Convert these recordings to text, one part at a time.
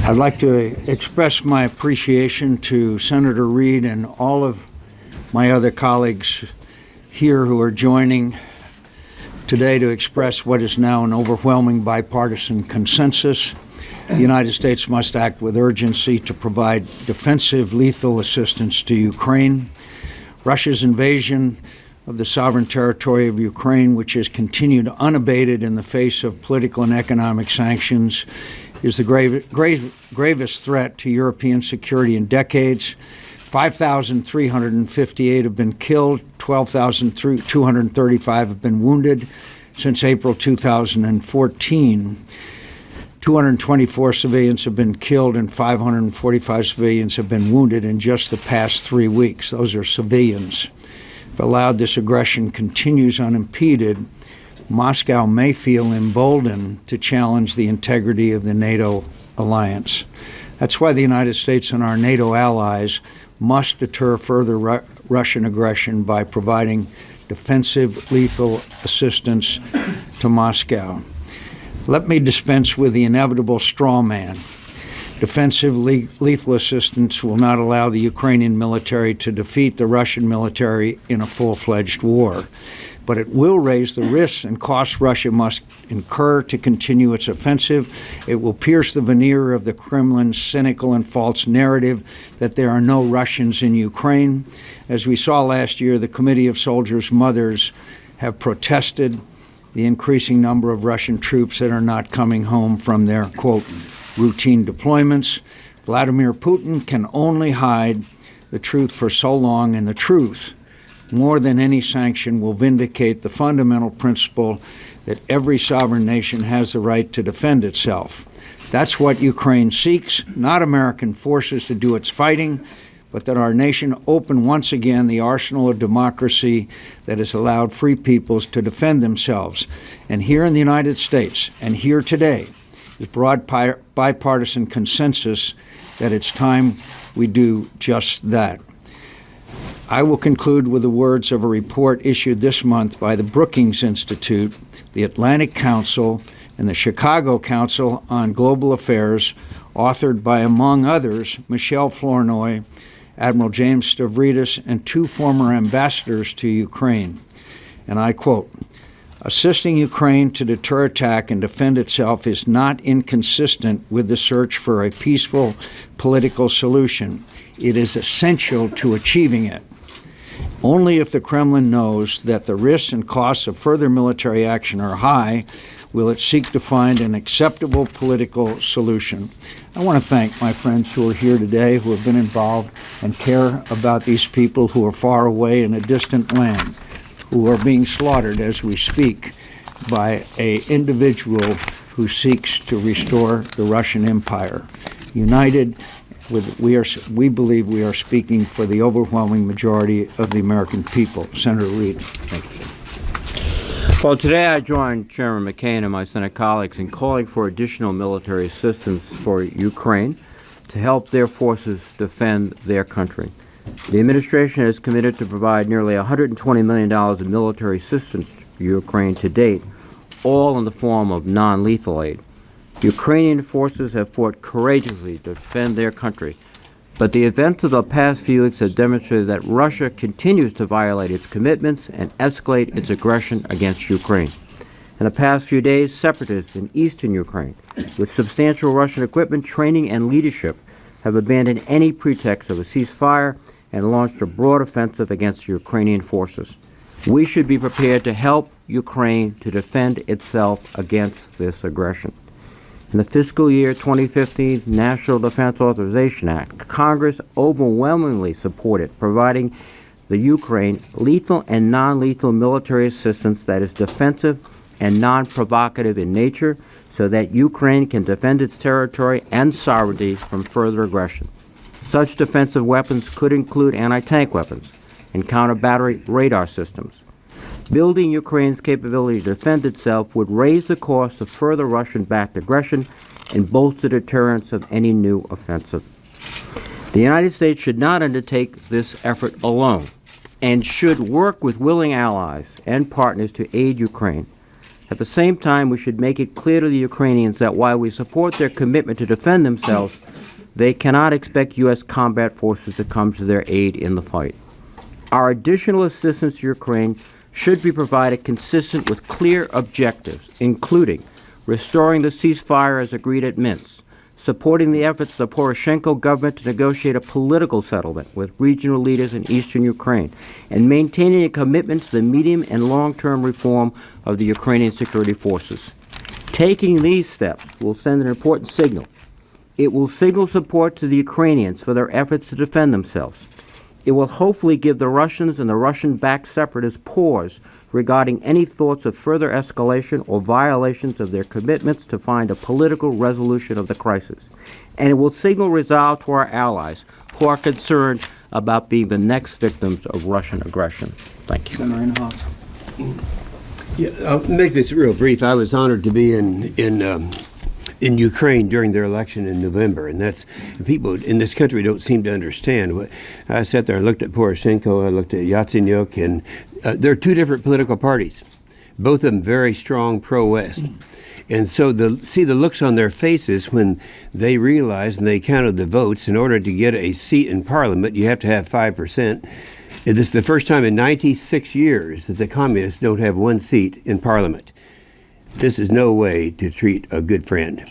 I'd like to express my appreciation to Senator Reid and all of my other colleagues here who are joining today to express what is now an overwhelming bipartisan consensus. The United States must act with urgency to provide defensive lethal assistance to Ukraine. Russia's invasion of the sovereign territory of Ukraine, which has continued unabated in the face of political and economic sanctions, is the gravest threat to European security in decades. 5,358 have been killed, 12,235 have been wounded since April 2014. 224 civilians have been killed and 545 civilians have been wounded in just the past 3 weeks. Those are civilians. If allowed, this aggression continues unimpeded. Moscow may feel emboldened to challenge the integrity of the NATO alliance. That's why the United States and our NATO allies must deter further Russian aggression by providing defensive lethal assistance to Moscow. Let me dispense with the inevitable straw man. Defensive lethal assistance will not allow the Ukrainian military to defeat the Russian military in a full-fledged war, but it will raise the risks and costs Russia must incur to continue its offensive. It will pierce the veneer of the Kremlin's cynical and false narrative that there are no Russians in Ukraine. As we saw last year, the Committee of Soldiers' Mothers have protested the increasing number of Russian troops that are not coming home from their, quote, routine deployments. Vladimir Putin can only hide the truth for so long, and the truth, more than any sanction, will vindicate the fundamental principle that every sovereign nation has the right to defend itself. That's what Ukraine seeks, not American forces to do its fighting, but that our nation open once again the arsenal of democracy that has allowed free peoples to defend themselves. And here in the United States, and here today, is broad bipartisan consensus that it's time we do just that. I will conclude with the words of a report issued this month by the Brookings Institute, the Atlantic Council, and the Chicago Council on Global Affairs, authored by, among others, Michelle Flournoy, Admiral James Stavridis, and 2 former ambassadors to Ukraine. And I quote, "Assisting Ukraine to deter attack and defend itself is not inconsistent with the search for a peaceful political solution. It is essential to achieving it. Only if the Kremlin knows that the risks and costs of further military action are high will it seek to find an acceptable political solution." I want to thank my friends who are here today, who have been involved and care about these people who are far away in a distant land, who are being slaughtered as we speak by an individual who seeks to restore the Russian Empire. United, we believe we are speaking for the overwhelming majority of the American people. Senator Reid. Thank you, sir. Well, today I joined Chairman McCain and my Senate colleagues in calling for additional military assistance for Ukraine to help their forces defend their country. The administration is committed to provide nearly $120 million in military assistance to Ukraine to date, all in the form of non-lethal aid. Ukrainian forces have fought courageously to defend their country, but the events of the past few weeks have demonstrated that Russia continues to violate its commitments and escalate its aggression against Ukraine. In the past few days, separatists in eastern Ukraine, with substantial Russian equipment, training, and leadership, have abandoned any pretext of a ceasefire and launched a broad offensive against Ukrainian forces. We should be prepared to help Ukraine to defend itself against this aggression. In the fiscal year 2015 National Defense Authorization Act, Congress overwhelmingly supported providing the Ukraine lethal and non-lethal military assistance that is defensive and non-provocative in nature so that Ukraine can defend its territory and sovereignty from further aggression. Such defensive weapons could include anti-tank weapons and counter-battery radar systems. Building Ukraine's capability to defend itself would raise the cost of further Russian-backed aggression and bolster deterrence of any new offensive. The United States should not undertake this effort alone and should work with willing allies and partners to aid Ukraine. At the same time, we should make it clear to the Ukrainians that while we support their commitment to defend themselves, they cannot expect U.S. combat forces to come to their aid in the fight. Our additional assistance to Ukraine should be provided consistent with clear objectives, including restoring the ceasefire as agreed at Minsk, supporting the efforts of the Poroshenko government to negotiate a political settlement with regional leaders in eastern Ukraine, and maintaining a commitment to the medium and long-term reform of the Ukrainian security forces. Taking these steps will send an important signal. It will signal support to the Ukrainians for their efforts to defend themselves. It will hopefully give the Russians and the Russian-backed separatists pause regarding any thoughts of further escalation or violations of their commitments to find a political resolution of the crisis. And it will signal resolve to our allies who are concerned about being the next victims of Russian aggression. Thank you. Yeah, I'll make this real brief. I was honored to be in Ukraine during their election in November, and that's people in this country don't seem to understand. What I sat there and looked at Poroshenko, I looked at Yatsenyuk, and there are two different political parties, both of them very strong pro-West. And so see the looks on their faces when they realized and they counted the votes. In order to get a seat in Parliament, you have to have 5%. This is the first time in 96 years that the communists don't have one seat in Parliament. This is no way to treat a good friend.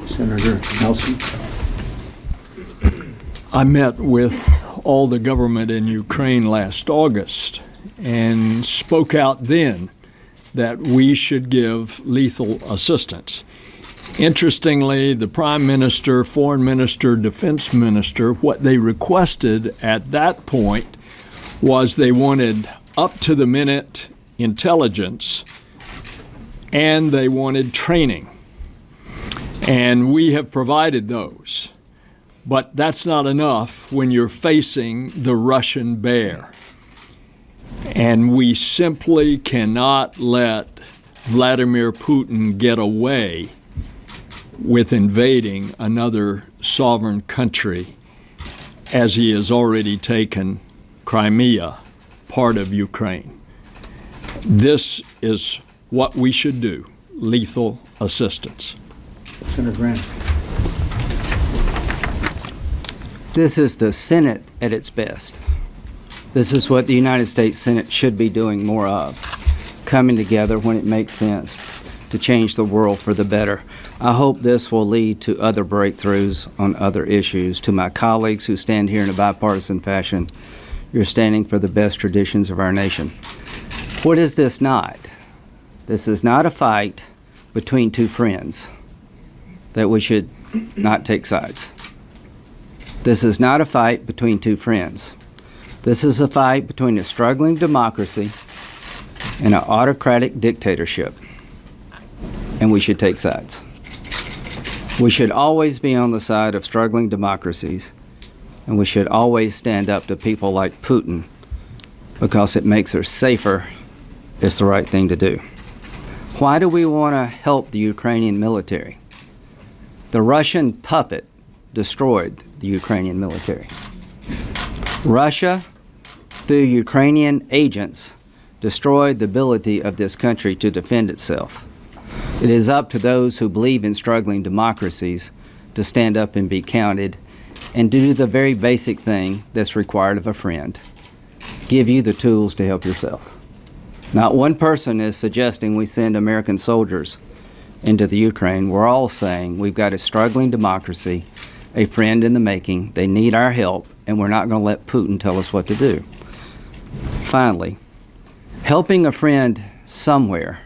Senator Nelson. I met with all the government in Ukraine last August and spoke out then that we should give lethal assistance. Interestingly, the Prime Minister, Foreign Minister, Defense Minister, what they requested at that point was they wanted up-to-the-minute intelligence and they wanted training. And we have provided those. But that's not enough when you're facing the Russian bear. And we simply cannot let Vladimir Putin get away with invading another sovereign country as he has already taken Crimea, part of Ukraine. This is what we should do, lethal assistance. Senator Grant. This is the Senate at its best. This is what the United States Senate should be doing more of, coming together when it makes sense to change the world for the better. I hope this will lead to other breakthroughs on other issues. To my colleagues who stand here in a bipartisan fashion, you're standing for the best traditions of our nation. What is this not? This is not a fight between two friends that we should not take sides. This is not a fight between two friends. This is a fight between a struggling democracy and an autocratic dictatorship, and we should take sides. We should always be on the side of struggling democracies, and we should always stand up to people like Putin because it makes us safer. It's the right thing to do. Why do we want to help the Ukrainian military? The Russian puppet destroyed the Ukrainian military. Russia, through Ukrainian agents, destroyed the ability of this country to defend itself. It is up to those who believe in struggling democracies to stand up and be counted and do the very basic thing that's required of a friend. Give you the tools to help yourself. Not one person is suggesting we send American soldiers into the Ukraine. We're all saying we've got a struggling democracy, a friend in the making. They need our help, and we're not going to let Putin tell us what to do. Finally, helping a friend somewhere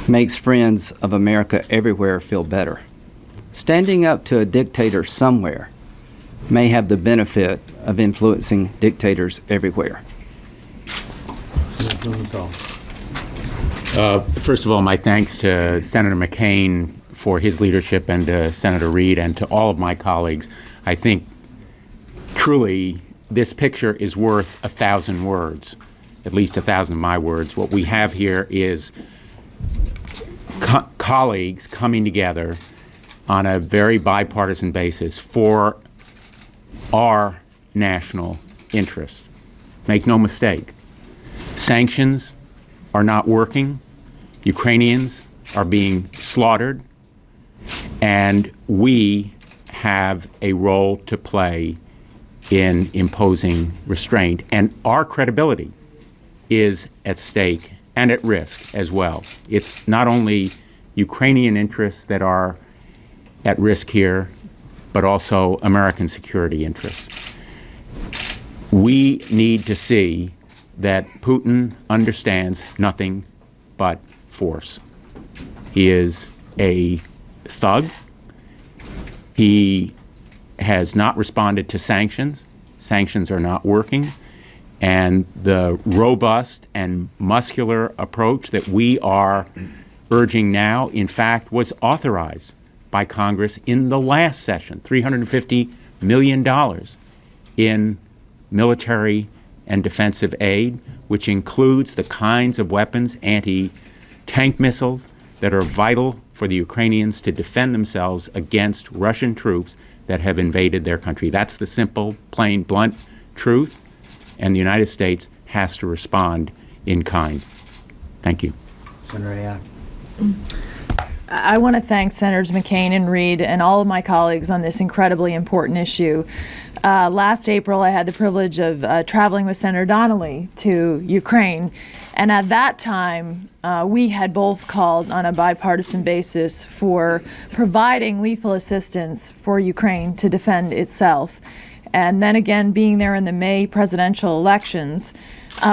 makes friends of America everywhere feel better. Standing up to a dictator somewhere may have the benefit of influencing dictators everywhere. First of all, my thanks to Senator McCain for his leadership and to Senator Reid and to all of my colleagues. I think truly this picture is worth 1,000 words, at least 1,000 of my words. What we have here is colleagues coming together on a very bipartisan basis for our national interest. Make no mistake, sanctions are not working. Ukrainians are being slaughtered, and we have a role to play in imposing restraint. And our credibility is at stake and at risk as well. It's not only Ukrainian interests that are at risk here, but also American security interests. We need to see that Putin understands nothing but force. He is a thug. He has not responded to sanctions. Sanctions are not working. And the robust and muscular approach that we are urging now, in fact, was authorized by Congress in the last session, $350 million in military and defensive aid, which includes the kinds of weapons, anti-tank missiles, that are vital for the Ukrainians to defend themselves against Russian troops that have invaded their country. That's the simple, plain, blunt truth, and the United States has to respond in kind. Thank you. Senator Ayotte. I want to thank Senators McCain and Reid and all of my colleagues on this incredibly important issue. Last April, I had the privilege of traveling with Senator Donnelly to Ukraine, and at that time, we had both called on a bipartisan basis for providing lethal assistance for Ukraine to defend itself. And then again, being there in the May presidential elections,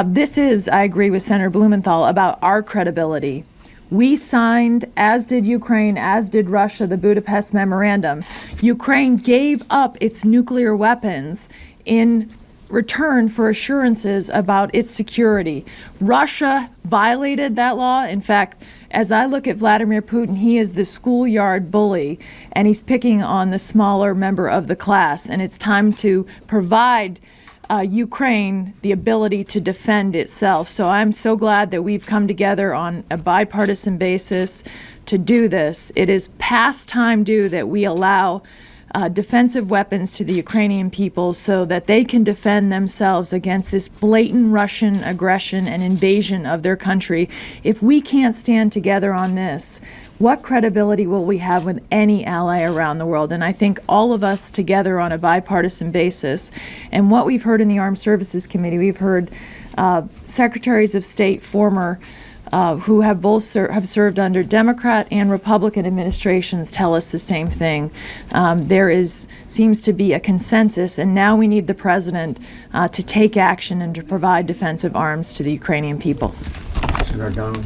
this is, I agree with Senator Blumenthal, about our credibility. We signed, as did Ukraine, as did Russia, the Budapest Memorandum. Ukraine gave up its nuclear weapons in return for assurances about its security. Russia violated that law. In fact, as I look at Vladimir Putin, he is the schoolyard bully, and he's picking on the smaller member of the class. And it's time to provide Ukraine the ability to defend itself. So I'm so glad that we've come together on a bipartisan basis to do this. It is past time due that we allow defensive weapons to the Ukrainian people so that they can defend themselves against this blatant Russian aggression and invasion of their country. If we can't stand together on this, what credibility will we have with any ally around the world? And I think all of us together on a bipartisan basis, and what we've heard in the Armed Services Committee, we've heard secretaries of state, former, who have both have served under Democrat and Republican administrations tell us the same thing. There seems to be a consensus, and now we need the president to take action and to provide defensive arms to the Ukrainian people. Senator Donnelly.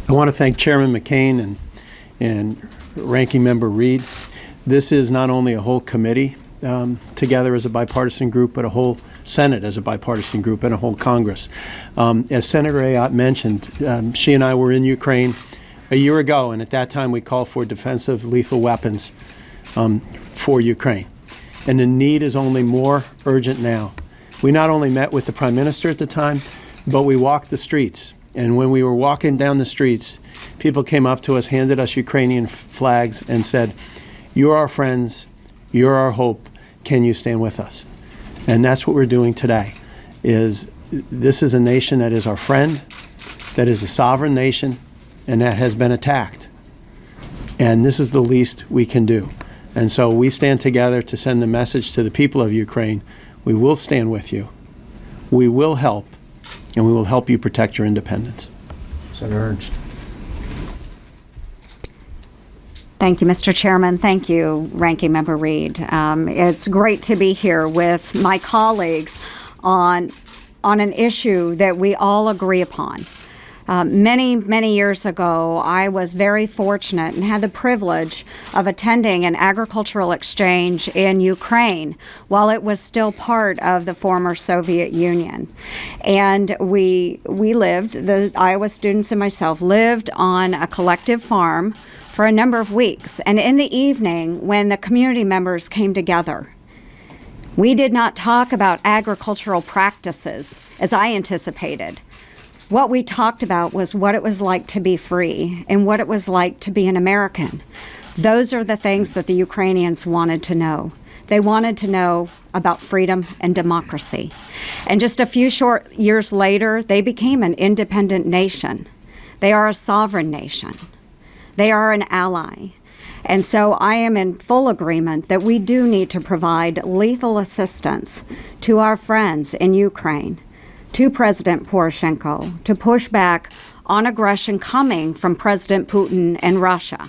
I want to thank Chairman McCain and Ranking Member Reid. This is not only a whole committee together as a bipartisan group, but a whole Senate as a bipartisan group and a whole Congress. As Senator Ayotte mentioned, she and I were in Ukraine a year ago, and at that time we called for defensive lethal weapons for Ukraine. And the need is only more urgent now. We not only met with the Prime Minister at the time, but we walked the streets. And when we were walking down the streets, people came up to us, handed us Ukrainian flags, and said, "You're our friends, you're our hope, can you stand with us?" And that's what we're doing today. This is a nation that is our friend, that is a sovereign nation, and that has been attacked. And this is the least we can do. And so we stand together to send a message to the people of Ukraine. We will stand with you. We will help, and we will help you protect your independence. Senator Ernst. Thank you, Mr. Chairman. Thank you, Ranking Member Reid. It's great to be here with my colleagues on an issue that we all agree upon. Many years ago, I was very fortunate and had the privilege of attending an agricultural exchange in Ukraine while it was still part of the former Soviet Union. And we lived, the Iowa students and myself lived on a collective farm for a number of weeks. And in the evening, when the community members came together, we did not talk about agricultural practices as I anticipated. What we talked about was what it was like to be free and what it was like to be an American. Those are the things that the Ukrainians wanted to know. They wanted to know about freedom and democracy. And just a few short years later, they became an independent nation. They are a sovereign nation. They are an ally. And so I am in full agreement that we do need to provide lethal assistance to our friends in Ukraine, to President Poroshenko, to push back on aggression coming from President Putin and Russia.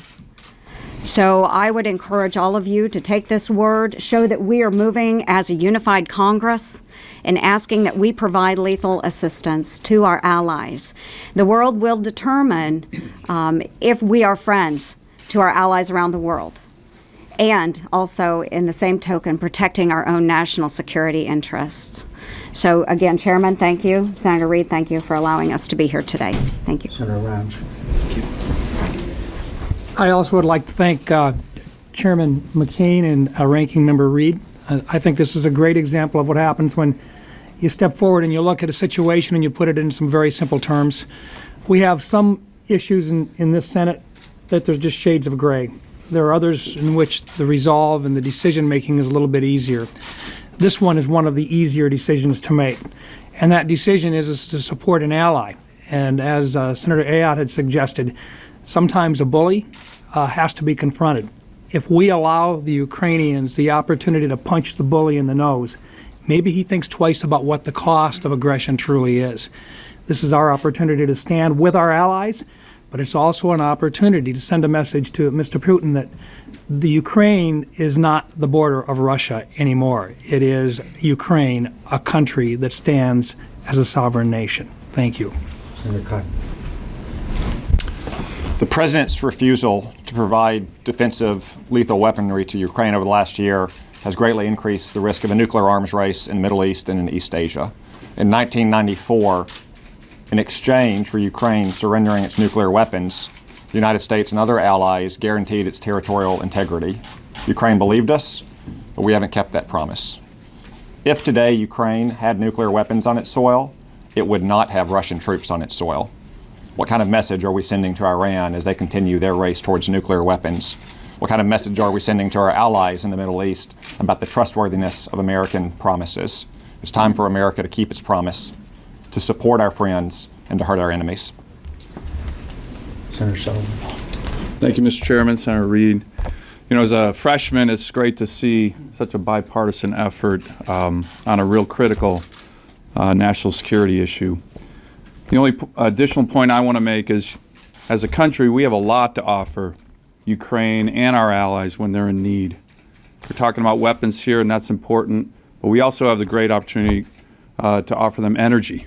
So I would encourage all of you to take this word, show that we are moving as a unified Congress and asking that we provide lethal assistance to our allies. The world will determine if we are friends to our allies around the world, and also, in the same token, protecting our own national security interests. So again, Chairman, thank you. Senator Reid, thank you for allowing us to be here today. Thank you. Senator Rounds. I also would like to thank Chairman McCain and Ranking Member Reid. I think this is a great example of what happens when you step forward and you look at a situation and you put it in some very simple terms. We have some issues in this Senate that there's just shades of gray. There are others in which the resolve and the decision-making is a little bit easier. This one is one of the easier decisions to make, and that decision is to support an ally. And as Senator Ayotte had suggested, sometimes a bully has to be confronted. If we allow the Ukrainians the opportunity to punch the bully in the nose, maybe he thinks twice about what the cost of aggression truly is. This is our opportunity to stand with our allies, but it's also an opportunity to send a message to Mr. Putin that the Ukraine is not the border of Russia anymore. It is Ukraine, a country that stands as a sovereign nation. Thank you. Senator Cotton. The president's refusal to provide defensive lethal weaponry to Ukraine over the last year has greatly increased the risk of a nuclear arms race in the Middle East and in East Asia. In 1994, in exchange for Ukraine surrendering its nuclear weapons, the United States and other allies guaranteed its territorial integrity. Ukraine believed us, but we haven't kept that promise. If today Ukraine had nuclear weapons on its soil, it would not have Russian troops on its soil. What kind of message are we sending to Iran as they continue their race towards nuclear weapons? What kind of message are we sending to our allies in the Middle East about the trustworthiness of American promises? It's time for America to keep its promise, to support our friends, and to hurt our enemies. Senator Sullivan. Thank you, Mr. Chairman. Senator Reid. You know, as a freshman, it's great to see such a bipartisan effort on a real critical national security issue. The only additional point I want to make is, as a country, we have a lot to offer Ukraine and our allies when they're in need. We're talking about weapons here, and that's important, but we also have the great opportunity to offer them energy.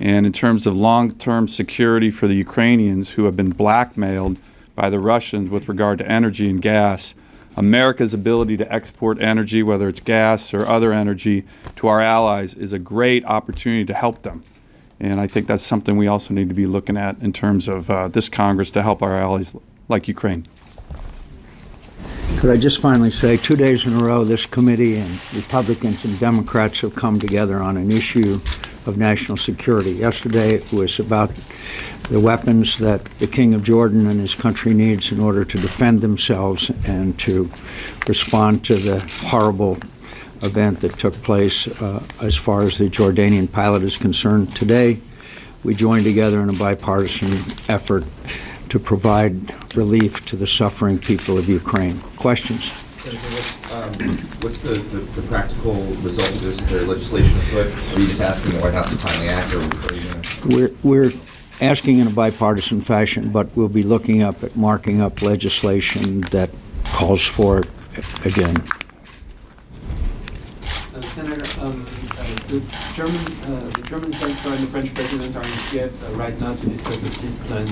And in terms of long-term security for the Ukrainians who have been blackmailed by the Russians with regard to energy and gas, America's ability to export energy, whether it's gas or other energy, to our allies is a great opportunity to help them. And I think that's something we also need to be looking at in terms of this Congress to help our allies like Ukraine. Could I just finally say, 2 days in a row, this committee and Republicans and Democrats have come together on an issue of national security. Yesterday it was about the weapons that the King of Jordan and his country needs in order to defend themselves and to respond to the horrible event that took place as far as the Jordanian pilot is concerned. Today, we joined together in a bipartisan effort to provide relief to the suffering people of Ukraine. Questions? What's the practical result of this? Is there legislation afoot? Are you just asking the White House to finally act, or are you going to? We're asking in a bipartisan fashion, but we'll be looking up at marking up legislation that calls for it again. Senator, the German Chancellor and the French President are in Kiev right now to discuss a peace plan.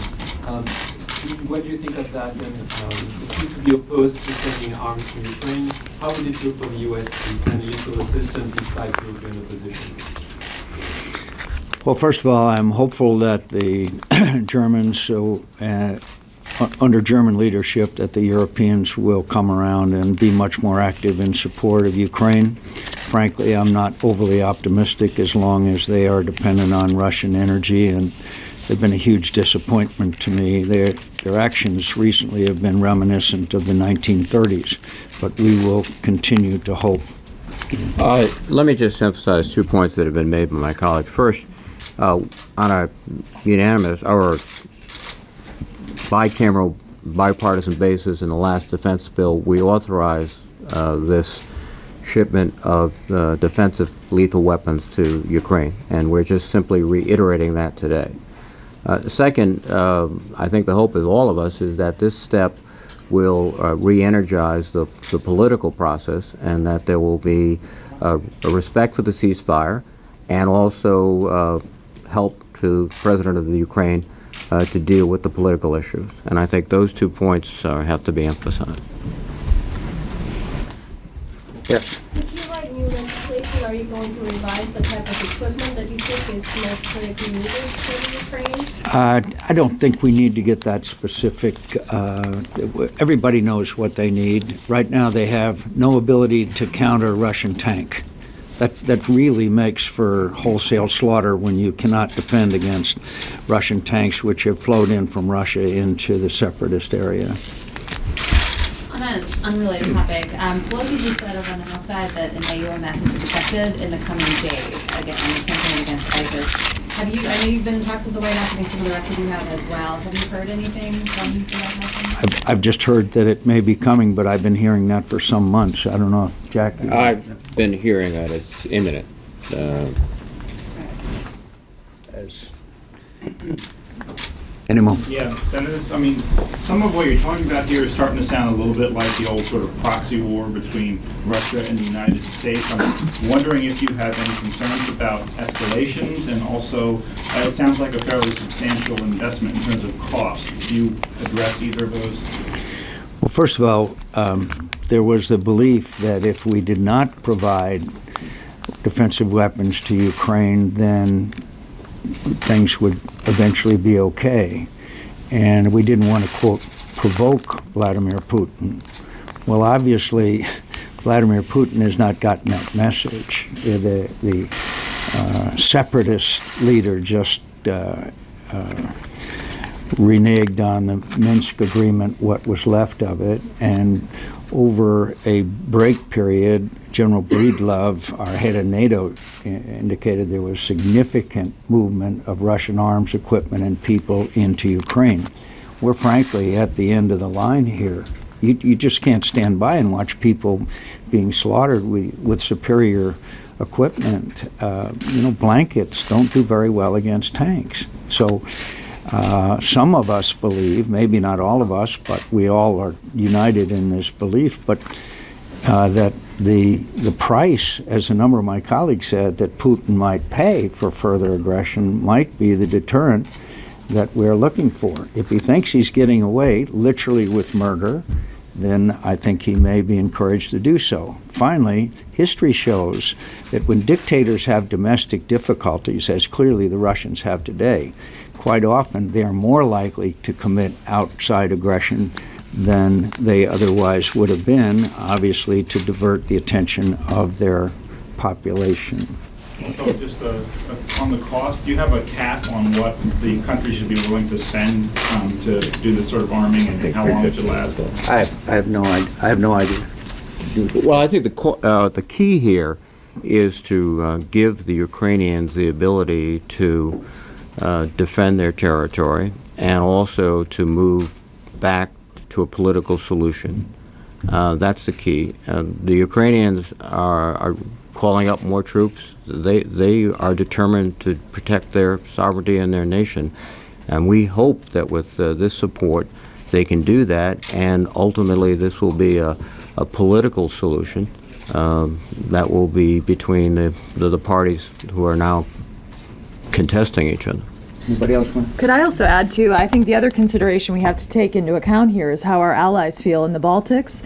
What do you think of that? And they seem to be opposed to sending arms to Ukraine. How would it look for the U.S. to send lethal assistance despite European opposition? Well, first of all, I'm hopeful that the Germans, under German leadership, that the Europeans will come around and be much more active in support of Ukraine. Frankly, I'm not overly optimistic as long as they are dependent on Russian energy, and they've been a huge disappointment to me. Their actions recently have been reminiscent of the 1930s, but we will continue to hope. Let me just emphasize 2 points that have been made by my colleagues. First, on a unanimous or bicameral, bipartisan basis in the last defense bill, we authorized this shipment of defensive lethal weapons to Ukraine, and we're just simply reiterating that today. Second, I think the hope of all of us is that this step will re-energize the political process, and that there will be a respect for the ceasefire, and also help to the President of the Ukraine to deal with the political issues. And I think those 2 points have to be emphasized. Yes. If you write new legislation, are you going to revise the type of equipment that you think is most critically needed for the Ukraine? I don't think we need to get that specific. Everybody knows what they need. Right now they have no ability to counter a Russian tank. That really makes for wholesale slaughter when you cannot defend against Russian tanks which have flowed in from Russia into the separatist area. On an unrelated topic, Pelosi just said over on the House side that an AUMF is expected in the coming days, again, on the campaign against ISIS. Have you, I know you've been in talks with the White House, I think some of the rest of you have as well. Have you heard anything from the White House? I've just heard that it may be coming, but I've been hearing that for some months. I don't know if Jack... I've been hearing that it's imminent. Any more? Yeah, Senators, I mean, some of what you're talking about here is starting to sound a little bit like the old sort of proxy war between Russia and the United States. I'm wondering if you have any concerns about escalations, and also it sounds like a fairly substantial investment in terms of cost. Do you address either of those? Well, first of all, there was the belief that if we did not provide defensive weapons to Ukraine, then things would eventually be okay. And we didn't want to, quote, provoke Vladimir Putin. Well, obviously, Vladimir Putin has not gotten that message. The separatist leader just reneged on the Minsk agreement, what was left of it, and over a break period, General Breedlove, our head of NATO, indicated there was significant movement of Russian arms, equipment, and people into Ukraine. We're frankly at the end of the line here. You just can't stand by and watch people being slaughtered with superior equipment. Blankets don't do very well against tanks. So some of us believe, maybe not all of us, but we all are united in this belief, but that the price, as a number of my colleagues said, that Putin might pay for further aggression might be the deterrent that we're looking for. If he thinks he's getting away, literally with murder, then I think he may be encouraged to do so. Finally, history shows that when dictators have domestic difficulties, as clearly the Russians have today, quite often they are more likely to commit outside aggression than they otherwise would have been, obviously to divert the attention of their population. Also, just on the cost, do you have a cap on what the country should be willing to spend to do this sort of arming, and how long it should last? I have no idea. Well, I think the key here is to give the Ukrainians the ability to defend their territory, and also to move back to a political solution. That's the key. The Ukrainians are calling up more troops. They are determined to protect their sovereignty and their nation. And we hope that with this support, they can do that, and ultimately this will be a political solution that will be between the parties who are now contesting each other. Anybody else want? Could I also add, too, I think the other consideration we have to take into account here is how our allies feel in the Baltics.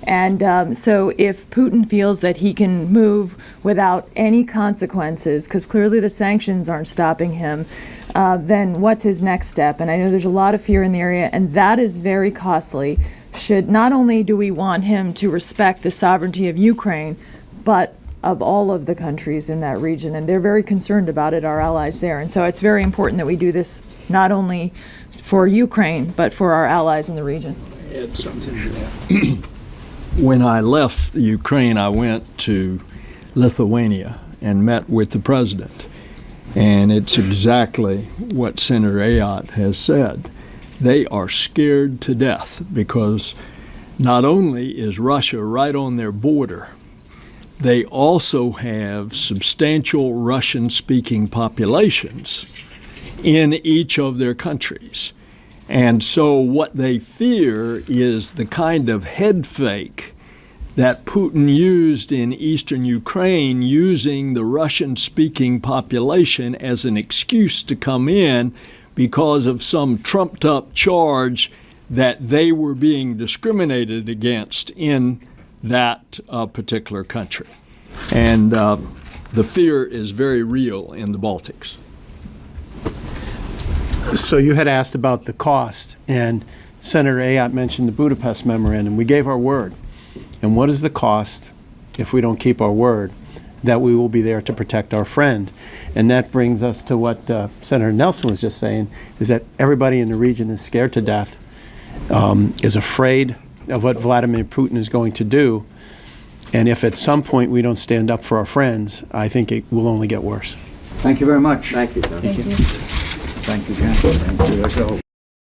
And so if Putin feels that he can move without any consequences, because clearly the sanctions aren't stopping him, then what's his next step? And I know there's a lot of fear in the area, and that is very costly. Not only do we want him to respect the sovereignty of Ukraine, but of all of the countries in that region, and they're very concerned about it, our allies there. And so it's very important that we do this not only for Ukraine, but for our allies in the region. Add something to that. When I left the Ukraine, I went to Lithuania and met with the president. And it's exactly what Senator Ayotte has said. They are scared to death because not only is Russia right on their border, they also have substantial Russian-speaking populations in each of their countries. And so what they fear is the kind of head fake that Putin used in eastern Ukraine, using the Russian-speaking population as an excuse to come in because of some trumped-up charge that they were being discriminated against in that particular country. And the fear is very real in the Baltics. So you had asked about the cost, and Senator Ayotte mentioned the Budapest Memorandum. We gave our word. And what is the cost, if we don't keep our word, that we will be there to protect our friend? And that brings us to what Senator Nelson was just saying, is that everybody in the region is scared to death, is afraid of what Vladimir Putin is going to do. And if at some point we don't stand up for our friends, I think it will only get worse. Thank you very much. Thank you. Thank you. Thank you, Jen. Thank you.